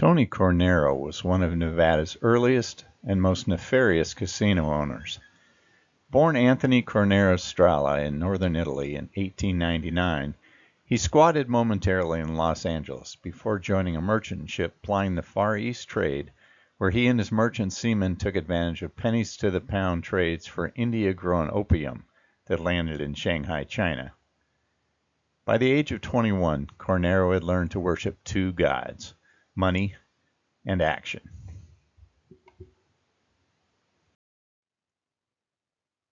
Tony Cornero was one of Nevada's earliest and most nefarious casino owners. Born Anthony Cornero Strala in northern Italy in 1899, he squatted momentarily in Los Angeles before joining a merchant ship plying the Far East trade, where he and his merchant seamen took advantage of pennies to the pound trades for India-grown opium that landed in Shanghai, China. By the age of 21, Cornero had learned to worship two gods, money and action.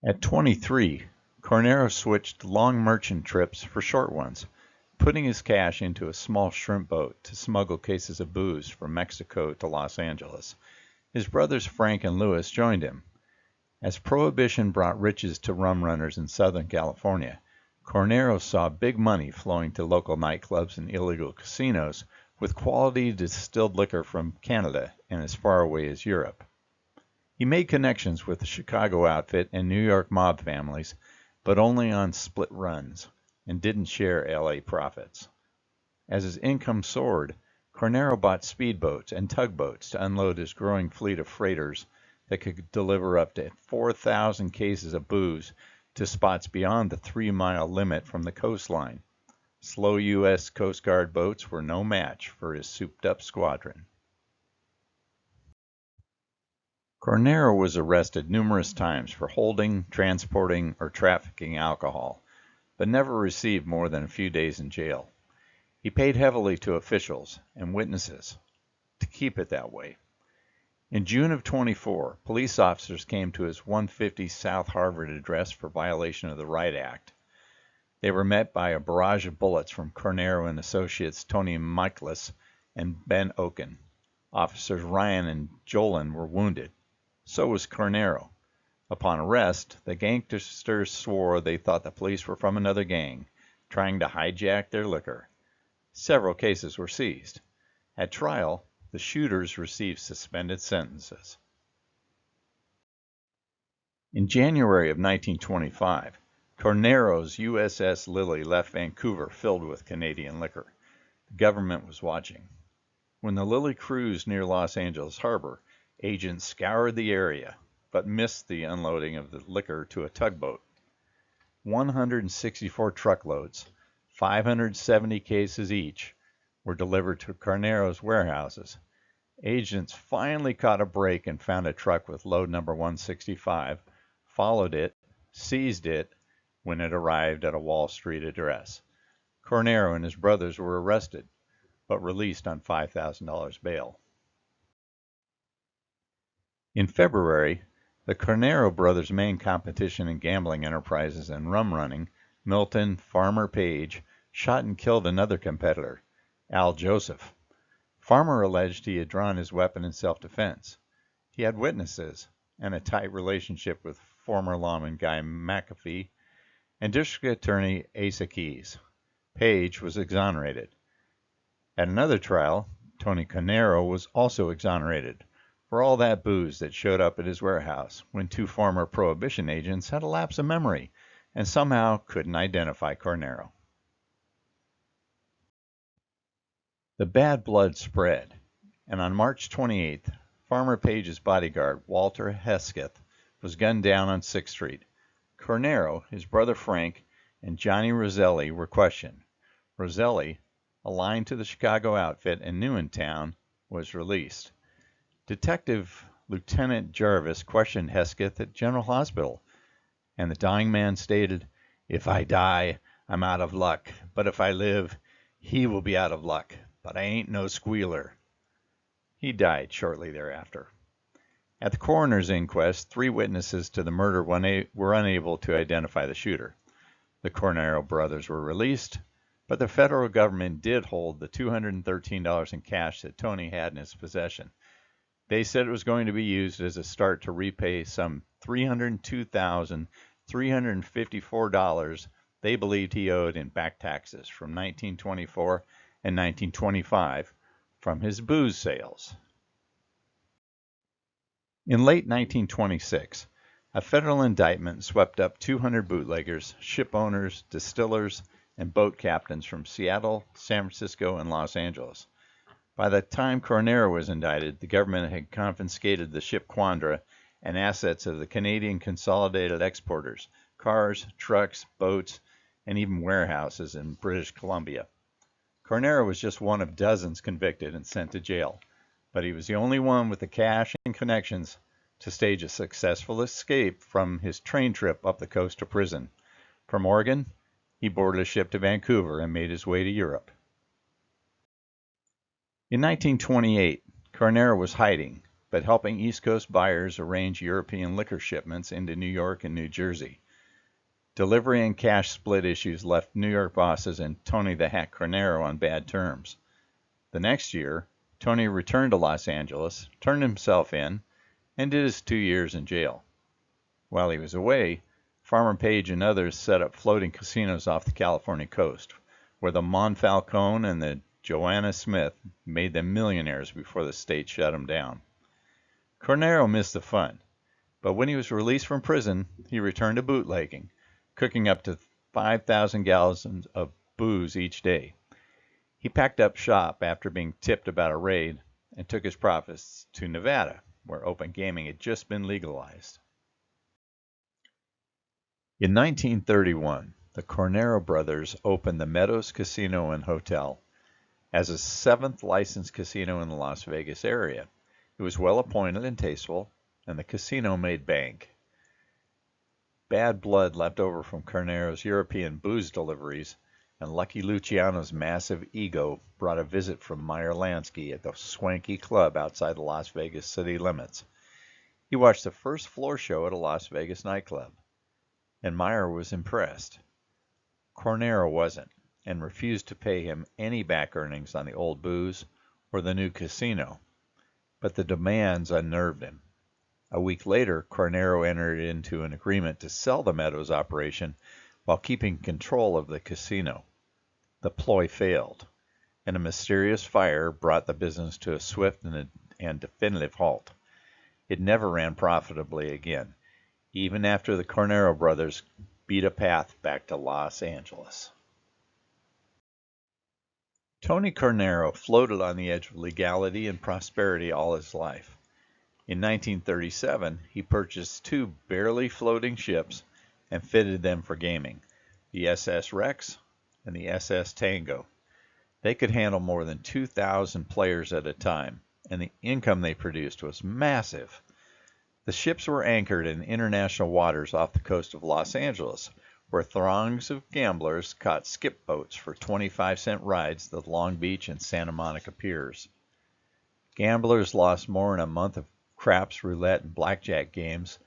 At 23, Cornero switched long merchant trips for short ones, putting his cash into a small shrimp boat to smuggle cases of booze from Mexico to Los Angeles. His brothers Frank and Louis joined him. As Prohibition brought riches to rum runners in Southern California, Cornero saw big money flowing to local nightclubs and illegal casinos with quality distilled liquor from Canada and as far away as Europe. He made connections with the Chicago outfit and New York mob families, but only on split runs, and didn't share LA profits. As his income soared, Cornero bought speedboats and tugboats to unload his growing fleet of freighters that could deliver up to 4,000 cases of booze to spots beyond the 3-mile limit from the coastline. Slow U.S. Coast Guard boats were no match for his souped-up squadron. Cornero was arrested numerous times for holding, transporting, or trafficking alcohol, but never received more than a few days in jail. He paid heavily to officials and witnesses to keep it that way. In June of 24, police officers came to his 150 South Harvard address for violation of the Riot Act. They were met by a barrage of bullets from Cornero and associates Tony Michaelis and Ben Oken. Officers Ryan and Jolin were wounded. So was Cornero. Upon arrest, the gangsters swore they thought the police were from another gang, trying to hijack their liquor. Several cases were seized. At trial, the shooters received suspended sentences. In January of 1925, Cornero's USS Lily left Vancouver filled with Canadian liquor. The government was watching. When the Lily cruised near Los Angeles Harbor, agents scoured the area, but missed the unloading of the liquor to a tugboat. 164 truckloads, 570 cases each, were delivered to Cornero's warehouses. Agents finally caught a break and found a truck with load number 165, followed it, seized it when it arrived at a Wall Street address. Cornero and his brothers were arrested, but released on $5,000 bail. In February, the Cornero brothers' main competition in gambling enterprises and rum running, Milton Farmer Page, shot and killed another competitor, Al Joseph. Farmer alleged he had drawn his weapon in self-defense. He had witnesses and a tight relationship with former lawman Guy McAfee and District Attorney Asa Keys. Page was exonerated. At another trial, Tony Cornero was also exonerated for all that booze that showed up at his warehouse when two former Prohibition agents had a lapse of memory and somehow couldn't identify Cornero. The bad blood spread, and on March 28th, Farmer Page's bodyguard, Walter Hesketh, was gunned down on 6th Street. Cornero, his brother Frank, and Johnny Roselli were questioned. Roselli, aligned to the Chicago outfit and new in town, was released. Detective Lieutenant Jarvis questioned Hesketh at General Hospital, and the dying man stated, "If I die, I'm out of luck, but if I live, he will be out of luck, but I ain't no squealer." He died shortly thereafter. At the coroner's inquest, 3 witnesses to the murder were unable to identify the shooter. The Cornero brothers were released, but the federal government did hold the $213 in cash that Tony had in his possession. They said it was going to be used as a start to repay some $302,354 they believed he owed in back taxes from 1924 and 1925 from his booze sales. In late 1926, a federal indictment swept up 200 bootleggers, ship owners, distillers, and boat captains from Seattle, San Francisco, and Los Angeles. By the time Cornero was indicted, the government had confiscated the ship Quandra and assets of the Canadian Consolidated Exporters, cars, trucks, boats, and even warehouses in British Columbia. Cornero was just one of dozens convicted and sent to jail, but he was the only one with the cash and connections to stage a successful escape from his train trip up the coast to prison. From Oregon, he boarded a ship to Vancouver and made his way to Europe. In 1928, Cornero was hiding, but helping East Coast buyers arrange European liquor shipments into New York and New Jersey. Delivery and cash split issues left New York bosses and Tony the Hack Cornero on bad terms. The next year, Tony returned to Los Angeles, turned himself in, and did his 2 years in jail. While he was away, Farmer Page and others set up floating casinos off the California coast, where the Monfalcone and the Joanna Smith made them millionaires before the state shut them down. Cornero missed the fun, but when he was released from prison, he returned to bootlegging, cooking up to 5,000 gallons of booze each day. He packed up shop after being tipped about a raid and took his profits to Nevada, where open gaming had just been legalized. In 1931, the Cornero brothers opened the Meadows Casino and Hotel as a 7th licensed casino in the Las Vegas area. It was well appointed and tasteful, and the casino made bank. Bad blood left over from Cornero's European booze deliveries, and Lucky Luciano's massive ego brought a visit from Meyer Lansky at the swanky club outside the Las Vegas city limits. He watched the first floor show at a Las Vegas nightclub, and Meyer was impressed. Cornero wasn't, and refused to pay him any back earnings on the old booze or the new casino, but the demands unnerved him. A week later, Cornero entered into an agreement to sell the Meadows operation while keeping control of the casino. The ploy failed, and a mysterious fire brought the business to a swift and definitive halt. It never ran profitably again, even after the Cornero brothers beat a path back to Los Angeles. Tony Cornero floated on the edge of legality and prosperity all his life. In 1937, he purchased 2 barely floating ships and fitted them for gaming, the SS Rex and the SS Tango. They could handle more than 2,000 players at a time, and the income they produced was massive. The ships were anchored in international waters off the coast of Los Angeles, where throngs of gamblers caught skip boats for 25-cent rides to the Long Beach and Santa Monica piers. Gamblers lost more in a month of craps, roulette, and blackjack games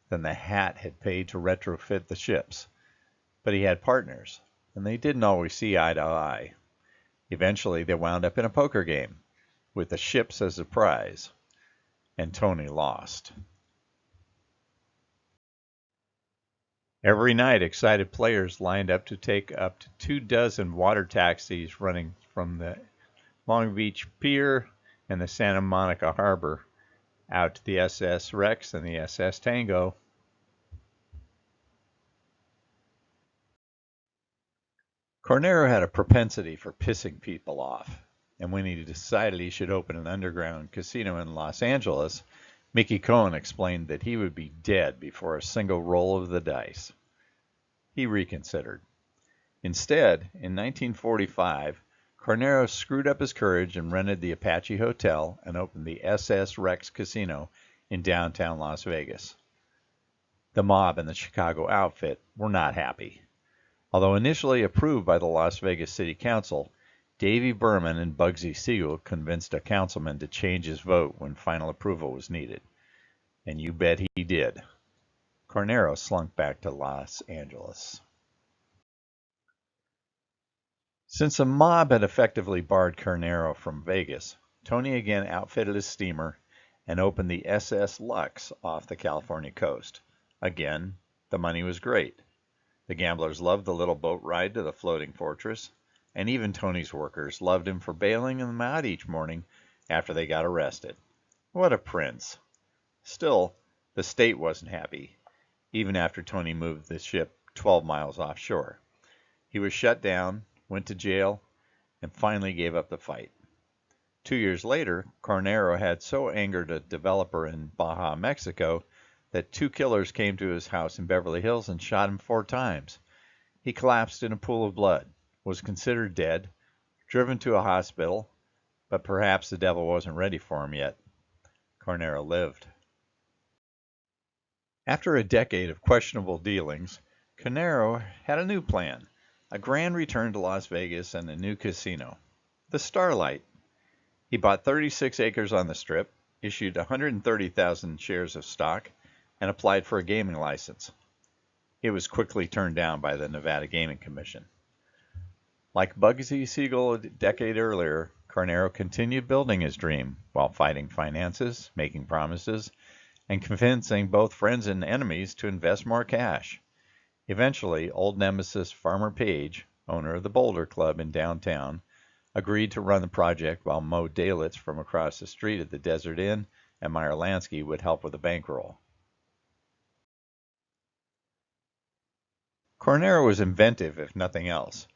than the Hat had paid to retrofit the ships. But he had partners, and they didn't always see eye to eye. Eventually, they wound up in a poker game, with the ships as a prize, and Tony lost. Every night, excited players lined up to take up to 24 water taxis running from the Long Beach Pier and the Santa Monica Harbor out to the SS Rex and the SS Tango. Cornero had a propensity for pissing people off, and when he decided he should open an underground casino in Los Angeles, Mickey Cohen explained that he would be dead before a single roll of the dice. He reconsidered. Instead, in 1945, Cornero screwed up his courage and rented the Apache Hotel and opened the SS Rex Casino in downtown Las Vegas. The mob and the Chicago outfit were not happy. Although initially approved by the Las Vegas City Council, Davy Berman and Bugsy Siegel convinced a councilman to change his vote when final approval was needed. And you bet he did. Cornero slunk back to Los Angeles. Since the mob had effectively barred Cornero from Vegas, Tony again outfitted his steamer and opened the SS Lux off the California coast. Again, the money was great. The gamblers loved the little boat ride to the floating fortress, and even Tony's workers loved him for bailing them out each morning after they got arrested. What a prince! Still, the state wasn't happy, even after Tony moved the ship 12 miles offshore. He was shut down, went to jail, and finally gave up the fight. 2 years later, Cornero had so angered a developer in Baja, Mexico, that 2 killers came to his house in Beverly Hills and shot him 4 times. He collapsed in a pool of blood, was considered dead, driven to a hospital, but perhaps the devil wasn't ready for him yet. Cornero lived. After a decade of questionable dealings, Cornero had a new plan, a grand return to Las Vegas and a new casino, the Starlight. He bought 36 acres on the Strip, issued 130,000 shares of stock, and applied for a gaming license. It was quickly turned down by the Nevada Gaming Commission. Like Bugsy Siegel a decade earlier, Cornero continued building his dream while fighting finances, making promises, and convincing both friends and enemies to invest more cash. Eventually, old nemesis Farmer Page, owner of the Boulder Club in downtown, agreed to run the project while Mo Dalitz from across the street at the Desert Inn and Meyer Lansky would help with the bankroll. Cornero was inventive, if nothing else,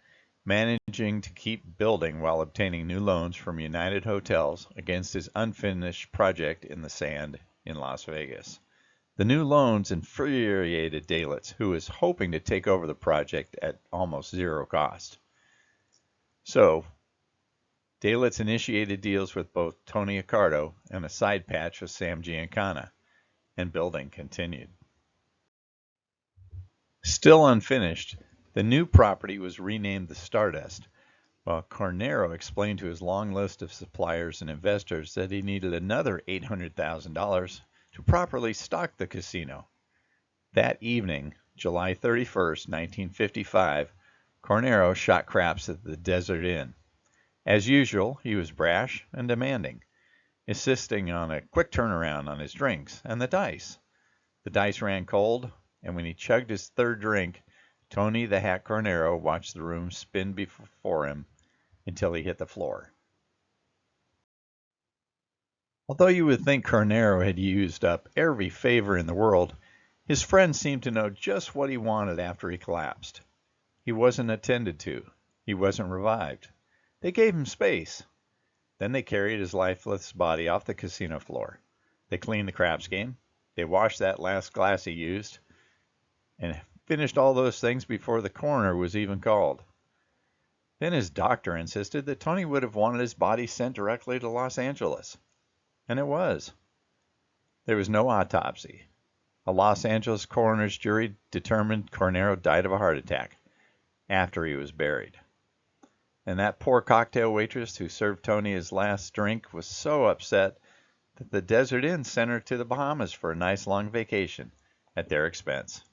managing to keep building while obtaining new loans from United Hotels against his unfinished project in the sand in Las Vegas. The new loans infuriated Dalitz, who was hoping to take over the project at almost zero cost. So, Dalitz initiated deals with both Tony Accardo and a side patch with Sam Giancana, and building continued. Still unfinished, the new property was renamed the Stardust, while Cornero explained to his long list of suppliers and investors that he needed another $800,000 to properly stock the casino. That evening, July 31st, 1955, Cornero shot craps at the Desert Inn. As usual, he was brash and demanding, insisting on a quick turnaround on his drinks and the dice. The dice ran cold, and when he chugged his third drink, Tony the Hat Cornero watched the room spin before him until he hit the floor. Although you would think Cornero had used up every favor in the world, his friends seemed to know just what he wanted after he collapsed. He wasn't attended to. He wasn't revived. They gave him space. Then they carried his lifeless body off the casino floor. They cleaned the craps game. They washed that last glass he used, and finished all those things before the coroner was even called. Then his doctor insisted that Tony would have wanted his body sent directly to Los Angeles. And it was. There was no autopsy. A Los Angeles coroner's jury determined Cornero died of a heart attack after he was buried. And that poor cocktail waitress who served Tony his last drink was so upset that the Desert Inn sent her to the Bahamas for a nice long vacation at their expense.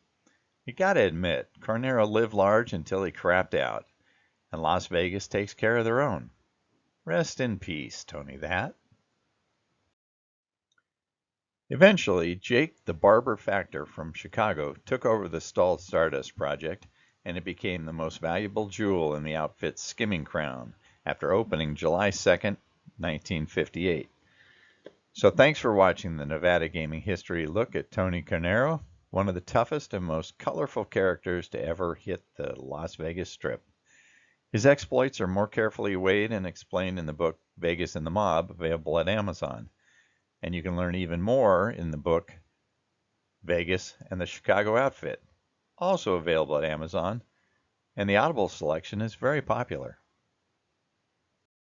You gotta admit, Cornero lived large until he crapped out, and Las Vegas takes care of their own. Rest in peace, Tony the Hat. Eventually, Jake the Barber Factor from Chicago took over the stalled Stardust project, and it became the most valuable jewel in the outfit's skimming crown after opening July 2nd, 1958. So thanks for watching the Nevada Gaming History look at Tony Cornero, one of the toughest and most colorful characters to ever hit the Las Vegas Strip. His exploits are more carefully weighed and explained in the book Vegas and the Mob, available at Amazon. And you can learn even more in the book Vegas and the Chicago Outfit, also available at Amazon, and the Audible selection is very popular.